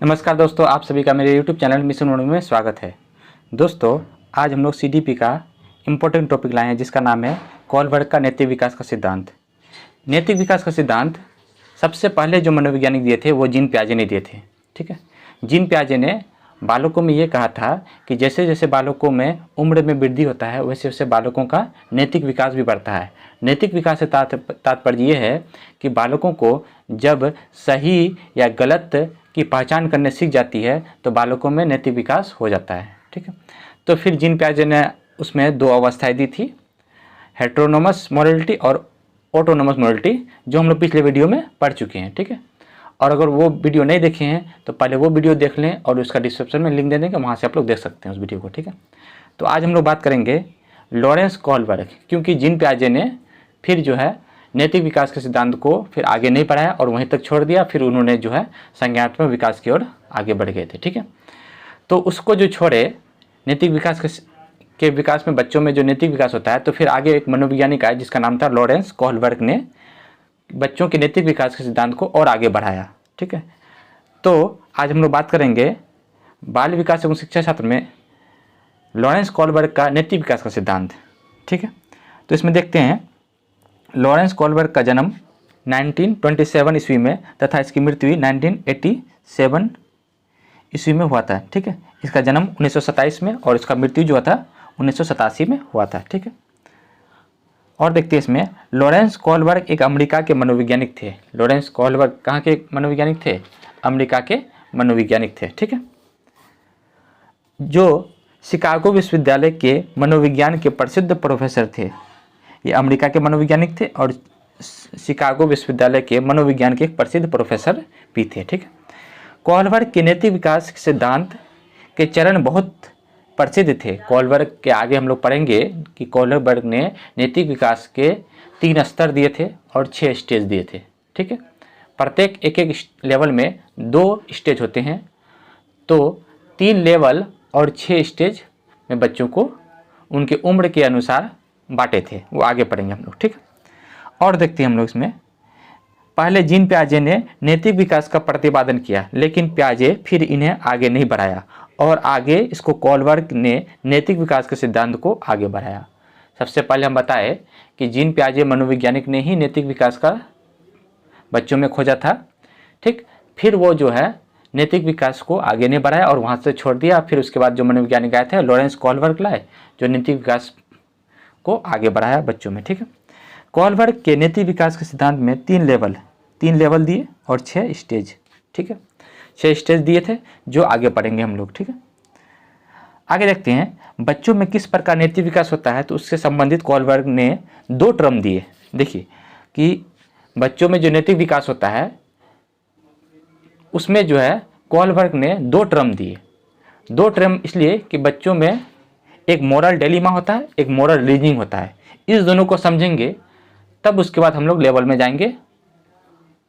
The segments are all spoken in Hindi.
नमस्कार दोस्तों, आप सभी का मेरे YouTube चैनल मिशन उड़न में स्वागत है। दोस्तों, आज हम लोग CDP का इम्पोर्टेंट टॉपिक लाए हैं जिसका नाम है कोलबर्ग का नैतिक विकास का सिद्धांत। नैतिक विकास का सिद्धांत सबसे पहले जो मनोवैज्ञानिक दिए थे वो जीन पियाजे ने दिए थे। ठीक है, जीन पियाजे ने बालकों में ये कहा था कि जैसे जैसे बालकों में उम्र में वृद्धि होता है वैसे वैसे बालकों का नैतिक विकास भी बढ़ता है। नैतिक विकास से तात्पर्य ये है कि बालकों को जब सही या गलत की पहचान करने सीख जाती है तो बालकों में नैतिक विकास हो जाता है। ठीक है, तो फिर जीन पियाजे ने उसमें दो अवस्थाएं दी थी, हेटेरोनोमस मोरालिटी और ऑटोनोमस मोरालिटी, जो हम लोग पिछले वीडियो में पढ़ चुके हैं। ठीक है, और अगर वो वीडियो नहीं देखे हैं तो पहले वो वीडियो देख लें और उसका डिस्क्रिप्शन में लिंक दे देंगे, वहाँ से आप लोग देख सकते हैं उस वीडियो को। ठीक है, तो आज हम लोग बात करेंगे लॉरेंस कोहलबर्ग, क्योंकि जीन पियाजे ने फिर जो है नैतिक विकास के सिद्धांत को फिर आगे नहीं पढ़ाया और वहीं तक छोड़ दिया। फिर उन्होंने जो है संज्ञानात्मक विकास की ओर आगे बढ़ गए थे। ठीक है, तो उसको जो छोड़े नैतिक विकास के विकास में बच्चों में जो नैतिक विकास होता है, तो फिर आगे एक मनोवैज्ञानिक आया जिसका नाम था लॉरेंस कोहलबर्ग ने बच्चों के नैतिक विकास के सिद्धांत को और आगे बढ़ाया। ठीक है, तो आज हम लोग बात करेंगे बाल विकास एवं शिक्षा शास्त्र में लॉरेंस कोहलबर्ग का नैतिक विकास का सिद्धांत। ठीक है, तो इसमें देखते हैं लॉरेंस कोहलबर्ग का जन्म 1927 ईस्वी में तथा इसकी मृत्यु 1987 ईस्वी में हुआ था। ठीक है, इसका जन्म 1927 में और इसका मृत्यु जो था 1987 में हुआ था। ठीक है, और देखते हैं इसमें लॉरेंस कोहलबर्ग एक अमेरिका के मनोवैज्ञानिक थे। लॉरेंस कोहलबर्ग कहाँ के मनोवैज्ञानिक थे? अमेरिका के मनोवैज्ञानिक थे। ठीक है, जो शिकागो विश्वविद्यालय के मनोविज्ञान के प्रसिद्ध प्रोफेसर थे। ये अमेरिका के मनोवैज्ञानिक थे और शिकागो विश्वविद्यालय के मनोविज्ञान के एक प्रसिद्ध प्रोफेसर भी थे। ठीक है, कोहलबर्ग के नैतिक विकास सिद्धांत के चरण बहुत प्रसिद्ध थे। कोहलबर्ग के आगे हम लोग पढ़ेंगे कि कोहलबर्ग ने नैतिक विकास के 3 स्तर दिए थे और 6 स्टेज दिए थे। ठीक है, प्रत्येक एक लेवल में 2 स्टेज होते हैं, तो 3 लेवल और 6 स्टेज में बच्चों को उनके उम्र के अनुसार बांटे थे। वो आगे पढ़ेंगे हम लोग। ठीक, और देखते हैं हम लोग इसमें पहले जीन पियाजे ने नैतिक विकास का प्रतिपादन किया, लेकिन पियाजे फिर इन्हें आगे नहीं बढ़ाया और आगे इसको कोहलबर्ग ने नैतिक विकास के सिद्धांत को आगे बढ़ाया। सबसे पहले हम बताए कि जीन पियाजे मनोवैज्ञानिक ने ही नैतिक विकास का बच्चों में खोजा था। ठीक, फिर वो जो है नैतिक विकास को आगे नहीं बढ़ाया और वहाँ से छोड़ दिया। फिर उसके बाद जो मनोवैज्ञानिक आए थे लॉरेंस कोहलबर्ग लाए, जो नैतिक विकास को आगे बढ़ाया बच्चों में। ठीक है, कोहलबर्ग के नैतिक विकास के सिद्धांत में 3 लेवल दिए और 6 स्टेज। ठीक है, 6 स्टेज दिए थे जो आगे पढ़ेंगे हम लोग। ठीक है, आगे देखते हैं बच्चों में किस प्रकार नैतिक विकास होता है, तो उससे संबंधित कोहलबर्ग ने 2 टर्म दिए। देखिए कि बच्चों में जो नैतिक विकास होता है उसमें जो है कोहलबर्ग ने 2 टर्म दिए। 2 टर्म इसलिए कि बच्चों में एक मोरल डिलेमा होता है, एक मोरल रीजनिंग होता है। इस दोनों को समझेंगे तब उसके बाद हम लोग लेवल में जाएंगे,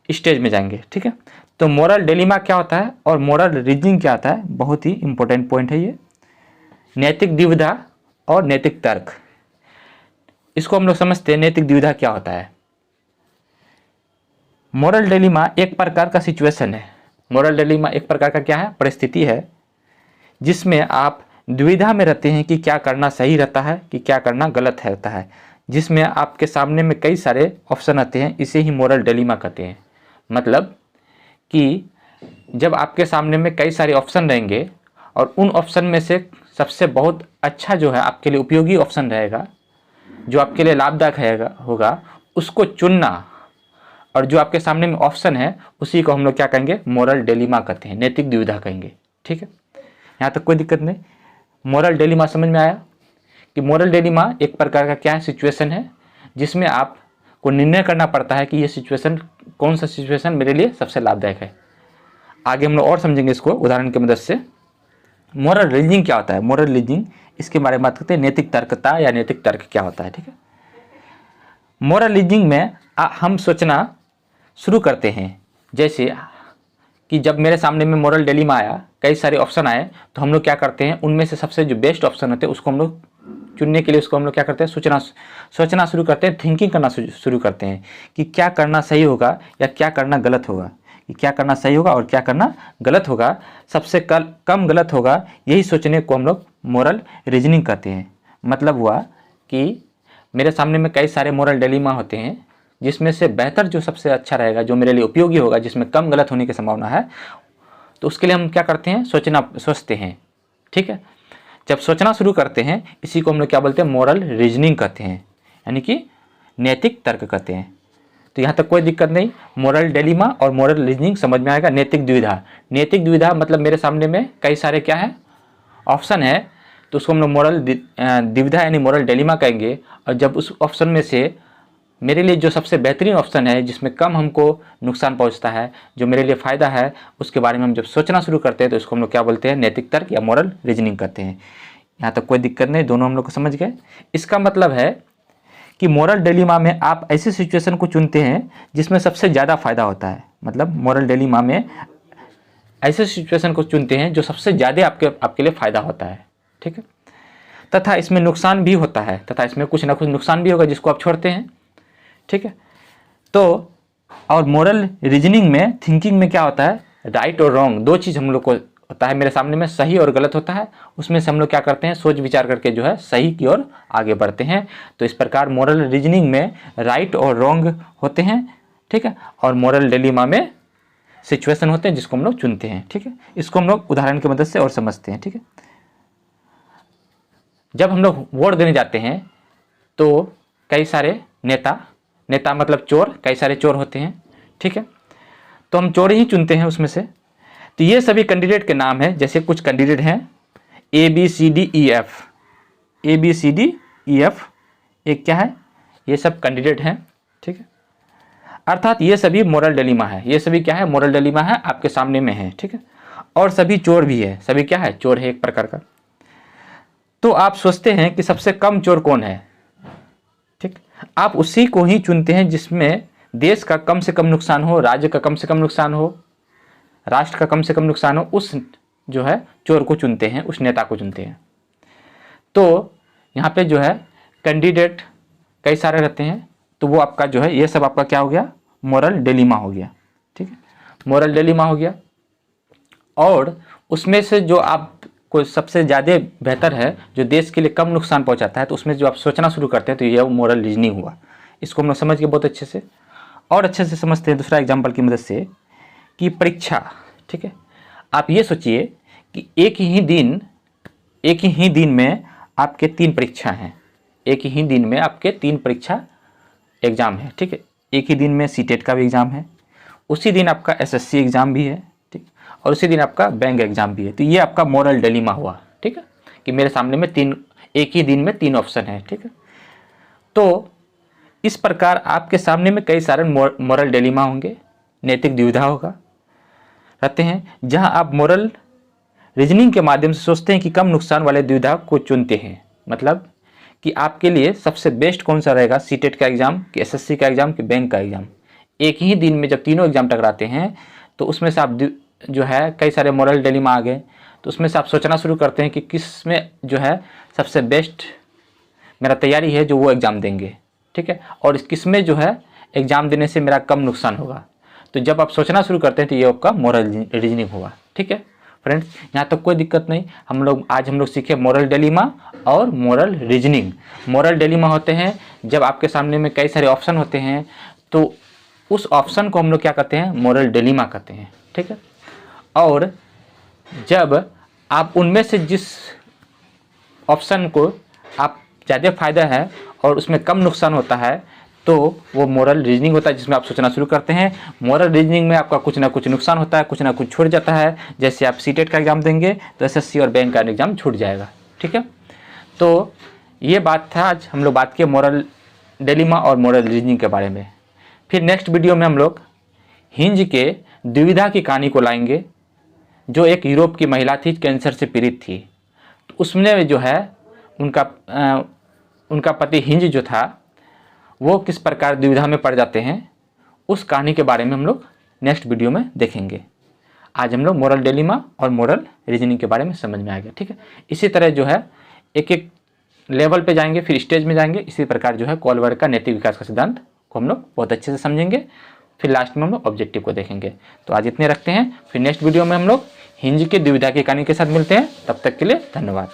स्टेज में जाएंगे। ठीक है, तो मोरल डिलेमा क्या होता है और मोरल रीजनिंग क्या होता है, बहुत ही इंपॉर्टेंट पॉइंट है ये। नैतिक द्विविधा और नैतिक तर्क, इसको हम लोग समझते हैं। नैतिक द्विविधा क्या होता है? मोरल डिलेमा एक प्रकार का सिचुएशन है। मोरल डिलेमा एक प्रकार का क्या है? परिस्थिति है जिसमें आप द्विधा में रहते हैं कि क्या करना सही रहता है कि क्या करना गलत रहता है, जिसमें आपके सामने में कई सारे ऑप्शन आते हैं। इसे ही मोरल डिलेमा कहते हैं। मतलब कि जब आपके सामने में कई सारे ऑप्शन रहेंगे और उन ऑप्शन में से सबसे बहुत अच्छा जो है आपके लिए उपयोगी ऑप्शन रहेगा, जो आपके लिए लाभदायक होगा, उसको चुनना, और जो आपके सामने में ऑप्शन है उसी को हम लोग क्या कहेंगे? मोरल डिलेमा कहते हैं, नैतिक दुविधा कहेंगे। ठीक है, यहाँ तक कोई दिक्कत नहीं। मोरल डिलेमा समझ में आया कि मोरल डिलेमा एक प्रकार का क्या है? सिचुएशन है जिसमें आपको निर्णय करना पड़ता है कि ये सिचुएशन, कौन सा सिचुएशन मेरे लिए सबसे लाभदायक है। आगे हम लोग और समझेंगे इसको उदाहरण की मदद से। मोरल रीजनिंग क्या होता है? मोरल रीजनिंग, इसके बारे में बात करते हैं। नैतिक तर्कता या नैतिक तर्क क्या होता है? ठीक है, मोरल रीजनिंग में हम सोचना शुरू करते हैं। जैसे कि जब मेरे सामने में मोरल डिलेमा आया, कई सारे ऑप्शन आए, तो हम लोग क्या करते हैं, उनमें से सबसे जो बेस्ट ऑप्शन होते हैं उसको हम लोग चुनने के लिए उसको हम लोग क्या करते हैं, सोचना शुरू करते हैं, थिंकिंग करना शुरू करते हैं कि क्या करना सही होगा या क्या करना गलत होगा, कि क्या करना सही होगा और क्या करना गलत होगा, सबसे कम गलत होगा, यही सोचने को हम लोग मोरल रीजनिंग कहते हैं। मतलब हुआ कि मेरे सामने में कई सारे मोरल डिलेमा होते हैं, जिसमें से बेहतर जो सबसे अच्छा रहेगा, जो मेरे लिए उपयोगी होगा, जिसमें कम गलत होने की संभावना है, तो उसके लिए हम क्या करते हैं, सोचते हैं। ठीक है, जब सोचना शुरू करते हैं, इसी को हम लोग क्या बोलते हैं, मोरल रीजनिंग कहते हैं, यानी कि नैतिक तर्क कहते हैं। तो यहाँ तक कोई दिक्कत नहीं, मोरल डिलेमा और मोरल रीजनिंग समझ में आएगा। नैतिक दुविधा मतलब मेरे सामने में कई सारे क्या है, ऑप्शन है, तो उसको हम लोग मोरल दुविधा यानी मोरल डिलेमा कहेंगे। और जब उस ऑप्शन में से मेरे लिए जो सबसे बेहतरीन ऑप्शन है, जिसमें कम हमको नुकसान पहुंचता है, जो मेरे लिए फ़ायदा है, उसके बारे में हम जब सोचना शुरू करते हैं, तो उसको हम लोग क्या बोलते हैं, नैतिक तर्क या मोरल रीजनिंग कहते हैं। यहाँ तक कोई दिक्कत नहीं, दोनों हम लोग को समझ गए। इसका मतलब है कि मोरल डिलेमा में आप ऐसी सिचुएशन को चुनते हैं जिसमें सबसे ज़्यादा फायदा होता है। मतलब मोरल डिलेमा में ऐसे सिचुएशन को चुनते हैं जो सबसे ज़्यादा आपके लिए फ़ायदा होता है। ठीक है, तथा इसमें नुकसान भी होता है, तथा इसमें कुछ ना कुछ नुकसान भी होगा जिसको आप छोड़ते हैं। ठीक है, तो और मोरल रीजनिंग में, थिंकिंग में क्या होता है, राइट और रॉन्ग दो चीज़ हम लोग को होता है। मेरे सामने में सही और गलत होता है, उसमें से हम लोग क्या करते हैं, सोच विचार करके जो है सही की ओर आगे बढ़ते हैं। तो इस प्रकार मोरल रीजनिंग में राइट और रॉन्ग होते हैं। ठीक है, और मोरल डिलेमा में सिचुएशन होते हैं जिसको हम लोग चुनते हैं। ठीक है, इसको हम लोग उदाहरण की मदद से और समझते हैं। ठीक है, जब हम लोग वोट देने जाते हैं तो कई सारे नेता मतलब चोर, कई सारे चोर होते हैं। ठीक है, तो हम चोर ही चुनते हैं उसमें से। तो ये सभी कैंडिडेट के नाम हैं, जैसे कुछ कैंडिडेट हैं ABCDEF, ABCDEF, एक क्या है, ये सब कैंडिडेट हैं। ठीक है, अर्थात ये सभी मोरल डिलेमा है, ये सभी क्या है, मोरल डिलेमा है, आपके सामने में है। ठीक है, और सभी चोर भी है, सभी क्या है, चोर है एक प्रकार का। तो आप सोचते हैं कि सबसे कम चोर कौन है। ठीक, आप उसी को ही चुनते हैं जिसमें देश का कम से कम नुकसान हो, राज्य का कम से कम नुकसान हो, राष्ट्र का कम से कम नुकसान हो, उस जो है चोर को चुनते हैं, उस नेता को चुनते हैं। तो यहाँ पे जो है कैंडिडेट कई सारे रहते हैं, तो वो आपका जो है, ये सब आपका क्या हो गया, मोरल डिलेमा हो गया। ठीक है, मोरल डिलेमा हो गया। और उसमें से जो आपको सबसे ज़्यादा बेहतर है, जो देश के लिए कम नुकसान पहुंचाता है, तो उसमें जो आप सोचना शुरू करते हैं, तो ये मोरल रीजनिंग हुआ। इसको हम लोग समझ गए बहुत अच्छे से। और अच्छे से समझते हैं दूसरा एग्जाम्पल की मदद से कि परीक्षा। ठीक है, आप ये सोचिए कि एक ही दिन में आपके 3 परीक्षा हैं, एक ही दिन में आपके 3 परीक्षा एग्ज़ाम है। ठीक है, एक ही दिन में सीटेट का भी एग्ज़ाम है, उसी दिन आपका SSC एग्ज़ाम भी है। ठीक, और उसी दिन आपका बैंक एग्ज़ाम भी है। तो ये आपका मोरल डिलेमा हुआ। ठीक है, कि मेरे सामने में एक ही दिन में 3 ऑप्शन है। ठीक है, तो इस प्रकार आपके सामने में कई सारे मोरल डिलेमा होंगे, नैतिक दुविधा होगा रहते हैं, जहां आप मोरल रीजनिंग के माध्यम से सोचते हैं कि कम नुकसान वाले दुविधा को चुनते हैं। मतलब कि आपके लिए सबसे बेस्ट कौन सा रहेगा, सीटेट का एग्ज़ाम कि SSC का एग्ज़ाम कि बैंक का एग्ज़ाम। एक ही दिन में जब तीनों एग्ज़ाम टकराते हैं, तो उसमें से आप जो है कई सारे मोरल डिलेमा आ गए, तो उसमें से आप सोचना शुरू करते हैं कि किस में जो है सबसे बेस्ट मेरा तैयारी है, जो वो एग्ज़ाम देंगे। ठीक है, और किस में जो है एग्ज़ाम देने से मेरा कम नुकसान होगा। तो जब आप सोचना शुरू करते हैं, तो ये आपका मोरल रीजनिंग होगा। ठीक है फ्रेंड्स, यहाँ तक कोई दिक्कत नहीं। आज हम लोग सीखे मोरल डिलेमा और मोरल रीजनिंग। मोरल डिलेमा होते हैं जब आपके सामने में कई सारे ऑप्शन होते हैं, तो उस ऑप्शन को हम लोग क्या कहते हैं, मोरल डिलेमा कहते हैं। ठीक है, और जब आप उनमें से जिस ऑप्शन को आप ज़्यादा फायदा है और उसमें कम नुकसान होता है, तो वो मोरल रीजनिंग होता है, जिसमें आप सोचना शुरू करते हैं। मोरल रीजनिंग में आपका कुछ ना कुछ नुकसान होता है, कुछ ना कुछ छूट जाता है। जैसे आप सीटेट का एग्ज़ाम देंगे तो SSC और बैंक का एग्ज़ाम छूट जाएगा। ठीक है, तो ये बात था, आज हम लोग बात किए मोरल डिलेमा और मोरल रीजनिंग के बारे में। फिर नेक्स्ट वीडियो में हम लोग हिंज के दुविधा की कहानी को लाएंगे, जो एक यूरोप की महिला थी, कैंसर से पीड़ित थी। तो उसमें जो है उनका पति हिंज जो था, वो किस प्रकार दुविधा में पड़ जाते हैं, उस कहानी के बारे में हम लोग नेक्स्ट वीडियो में देखेंगे। आज हम लोग मोरल डिलेमा और मोरल रीजनिंग के बारे में समझ में आ गया। ठीक है, इसी तरह जो है एक एक लेवल पे जाएंगे, फिर स्टेज में जाएंगे। इसी प्रकार जो है कोलबर्ग का नैतिक विकास का सिद्धांत को हम लोग बहुत अच्छे से समझेंगे। फिर लास्ट में हम लोग ऑब्जेक्टिव को देखेंगे। तो आज इतने रखते हैं, फिर नेक्स्ट वीडियो में हम लोग हिंज के द्विविधा की कहानी के साथ मिलते हैं। तब तक के लिए धन्यवाद।